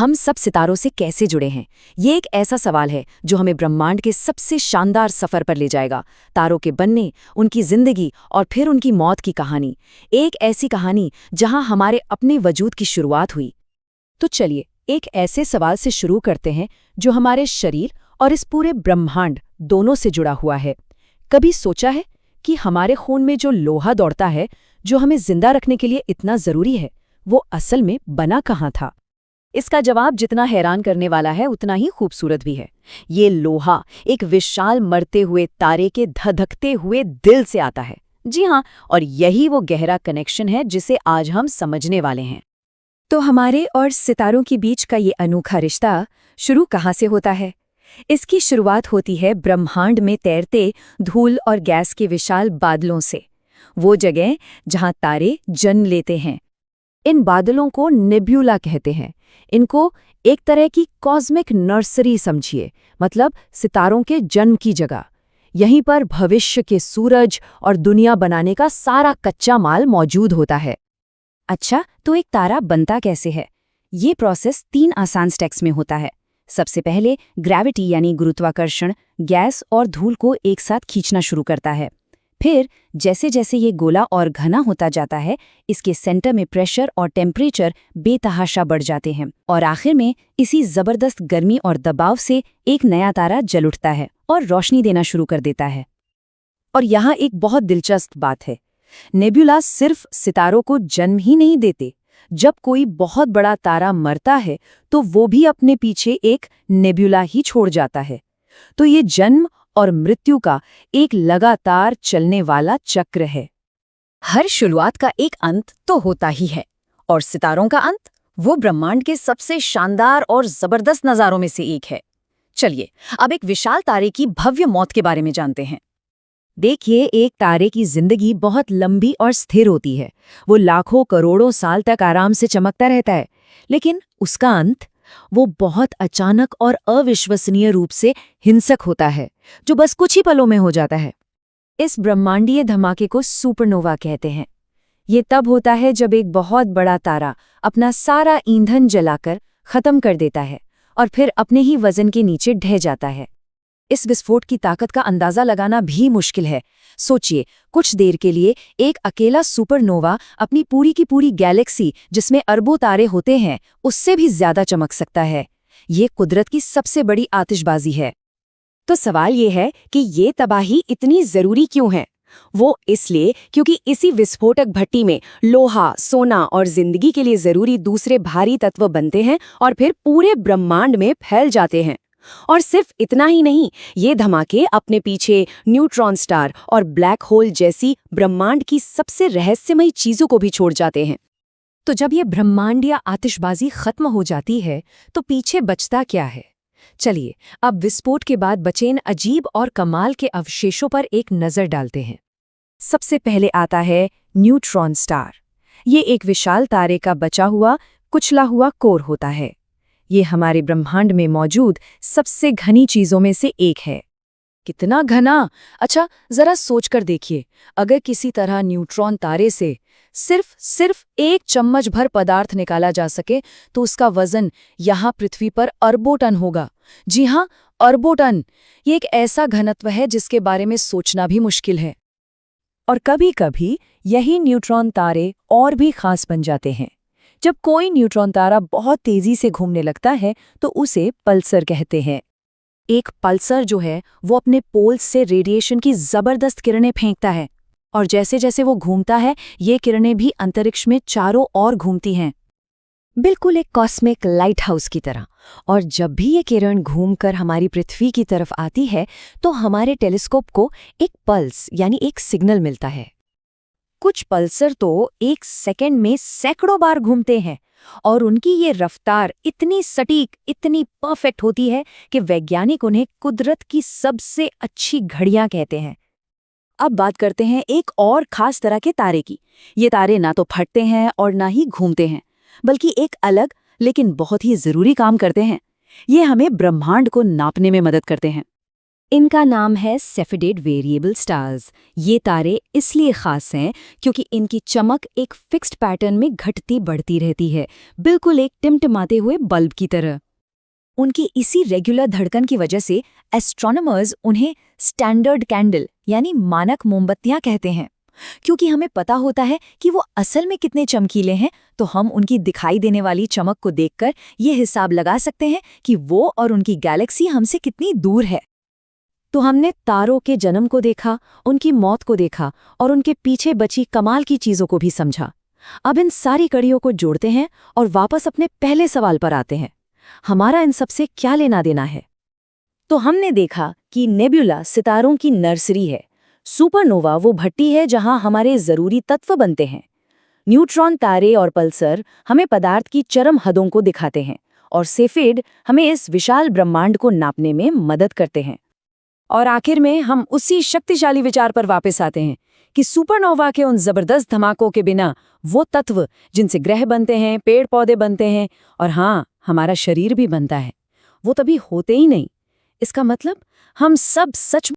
हम सब सितारों से कैसे जुड़े हैं? ये एक ऐसा सवाल है जो हमें ब्रह्मांड के सबसे शानदार सफर पर ले जाएगा। तारों के बनने, उनकी जिंदगी और फिर उनकी मौत की कहानी। एक ऐसी कहानी जहां हमारे अपने वजूद की शुरुआत हुई। तो चलिए एक ऐसे सवाल से शुरू करते हैं जो हमारे शरीर और इस पूरे ब्रह्मांड दोनों से जुड़ा हुआ है। कभी सोचा है कि हमारे खून में जो लोहा दौड़ता है, जो हमें जिंदा रखने के लिए इतना जरूरी है, वो असल में बना कहाँ था? इसका जवाब जितना हैरान करने वाला है उतना ही खूबसूरत भी है। ये लोहा एक विशाल मरते हुए तारे के धधकते हुए दिल से आता है। जी हाँ, और यही वो गहरा कनेक्शन है जिसे आज हम समझने वाले हैं। तो हमारे और सितारों के बीच का ये अनोखा रिश्ता शुरू कहाँ से होता है? इसकी शुरुआत होती है ब्रह्मांड में तैरते धूल और गैस के विशाल बादलों से। वो जगह जहाँ तारे जन्म लेते हैं। इन बादलों को नेब्यूला कहते हैं। इनको एक तरह की कॉस्मिक नर्सरी समझिए, मतलब सितारों के जन्म की जगह। यहीं पर भविष्य के सूरज और दुनिया बनाने का सारा कच्चा माल मौजूद होता है। अच्छा, तो एक तारा बनता कैसे है? ये प्रोसेस 3 आसान स्टेप्स में होता है। सबसे पहले ग्रेविटी यानी गुरुत्वाकर्षण गैस और धूल को एक साथ खींचना शुरू करता है। फिर जैसे जैसे ये गोला और घना होता जाता है, इसके सेंटर में प्रेशर और टेम्परेचर बेतहाशा बढ़ जाते हैं और आखिर में इसी जबरदस्त गर्मी और दबाव से एक नया तारा जल उठता है और रोशनी देना शुरू कर देता है। और यहाँ एक बहुत दिलचस्प बात है, नेब्यूला सिर्फ सितारों को जन्म ही नहीं देते। जब कोई बहुत बड़ा तारा मरता है तो वो भी अपने पीछे एक नेब्यूला ही छोड़ जाता है। तो ये जन्म और मृत्यु का एक लगातार चलने वाला चक्र है। हर शुरुआत का एक अंत तो होता ही है, और सितारों का अंत वो ब्रह्मांड के सबसे शानदार और जबरदस्त नज़ारों में से एक है। चलिए अब एक विशाल तारे की भव्य मौत के बारे में जानते हैं। देखिए, एक तारे की जिंदगी बहुत लंबी और स्थिर होती है। वो लाखों करोड़ों साल तक आराम से चमकता रहता है, लेकिन उसका अंत वो बहुत अचानक और अविश्वसनीय रूप से हिंसक होता है, जो बस कुछ ही पलों में हो जाता है। इस ब्रह्मांडीय धमाके को सुपरनोवा कहते हैं। ये तब होता है जब एक बहुत बड़ा तारा अपना सारा ईंधन जलाकर खत्म कर देता है और फिर अपने ही वजन के नीचे ढह जाता है। इस विस्फोट की ताकत का अंदाजा लगाना भी मुश्किल है। सोचिए, कुछ देर के लिए एक अकेला सुपरनोवा अपनी पूरी की पूरी गैलेक्सी, जिसमें अरबों तारे होते हैं, उससे भी ज्यादा चमक सकता है। ये कुदरत की सबसे बड़ी आतिशबाजी है। तो सवाल ये है कि ये तबाही इतनी जरूरी क्यों है? वो इसलिए क्योंकि इसी विस्फोटक भट्टी में लोहा, सोना और जिंदगी के लिए जरूरी दूसरे भारी तत्व बनते हैं और फिर पूरे ब्रह्मांड में फैल जाते हैं। और सिर्फ इतना ही नहीं, ये धमाके अपने पीछे न्यूट्रॉन स्टार और ब्लैक होल जैसी ब्रह्मांड की सबसे रहस्यमयी चीजों को भी छोड़ जाते हैं। तो जब ये ब्रह्मांडीय आतिशबाजी खत्म हो जाती है तो पीछे बचता क्या है? चलिए अब विस्फोट के बाद बचे इन अजीब और कमाल के अवशेषों पर एक नजर डालते हैं। सबसे पहले आता है न्यूट्रॉन स्टार। ये एक विशाल तारे का बचा हुआ, कुचला हुआ कोर होता है। ये हमारे ब्रह्मांड में मौजूद सबसे घनी चीजों में से एक है। कितना घना? अच्छा, जरा सोचकर देखिए, अगर किसी तरह न्यूट्रॉन तारे से सिर्फ 1 चम्मच भर पदार्थ निकाला जा सके तो उसका वजन यहाँ पृथ्वी पर अरबों टन होगा। जी हाँ, अरबों टन। ये एक ऐसा घनत्व है जिसके बारे में सोचना भी मुश्किल है। और कभी-कभी यही न्यूट्रॉन तारे और भी खास बन जाते हैं। जब कोई न्यूट्रॉन तारा बहुत तेजी से घूमने लगता है तो उसे पल्सर कहते हैं। एक पल्सर जो है वो अपने पोल्स से रेडिएशन की जबरदस्त किरणें फेंकता है, और जैसे जैसे वो घूमता है ये किरणें भी अंतरिक्ष में चारों ओर घूमती हैं, बिल्कुल एक कॉस्मिक लाइट हाउस की तरह। और जब भी ये किरण घूमकर हमारी पृथ्वी की तरफ आती है तो हमारे टेलीस्कोप को एक पल्स यानी एक सिग्नल मिलता है। कुछ पल्सर तो 1 सेकंड में सैकड़ों बार घूमते हैं, और उनकी ये रफ्तार इतनी सटीक, इतनी परफेक्ट होती है कि वैज्ञानिक उन्हें कुदरत की सबसे अच्छी घड़ियां कहते हैं। अब बात करते हैं एक और खास तरह के तारे की। ये तारे ना तो फटते हैं और ना ही घूमते हैं, बल्कि एक अलग लेकिन बहुत ही जरूरी काम करते हैं। ये हमें ब्रह्मांड को नापने में मदद करते हैं। इनका नाम है सेफिडेड वेरिएबल स्टार्स। ये तारे इसलिए खास हैं क्योंकि इनकी चमक एक फिक्स्ड पैटर्न में घटती बढ़ती रहती है, बिल्कुल एक टिमटिमाते हुए बल्ब की तरह। उनकी इसी रेगुलर धड़कन की वजह से एस्ट्रोनॉमर्स उन्हें स्टैंडर्ड कैंडल यानी मानक मोमबत्तियां कहते हैं। क्योंकि हमें पता होता है कि वो असल में कितने चमकीले हैं, तो हम उनकी दिखाई देने वाली चमक को देखकर ये हिसाब लगा सकते हैं कि वो और उनकी गैलेक्सी हमसे कितनी दूर है। तो हमने तारों के जन्म को देखा, उनकी मौत को देखा और उनके पीछे बची कमाल की चीजों को भी समझा। अब इन सारी कड़ियों को जोड़ते हैं और वापस अपने पहले सवाल पर आते हैं, हमारा इन सबसे क्या लेना देना है। तो हमने देखा कि नेब्यूला सितारों की नर्सरी है, सुपरनोवा वो भट्टी है जहां हमारे जरूरी तत्व बनते हैं, न्यूट्रॉन तारे और पल्सर हमें पदार्थ की चरम हदों को दिखाते हैं, और सेफेड हमें इस विशाल ब्रह्मांड को नापने में मदद करते हैं। और आखिर में हम उसी शक्तिशाली विचार पर वापस आते हैं कि सुपरनोवा के उन जबरदस्त धमाकों के बिना वो तत्व जिनसे ग्रह बनते हैं, पेड़ पौधे बनते हैं और हाँ, हमारा शरीर भी बनता है, वो तभी होते ही नहीं। इसका मतलब हम सब सच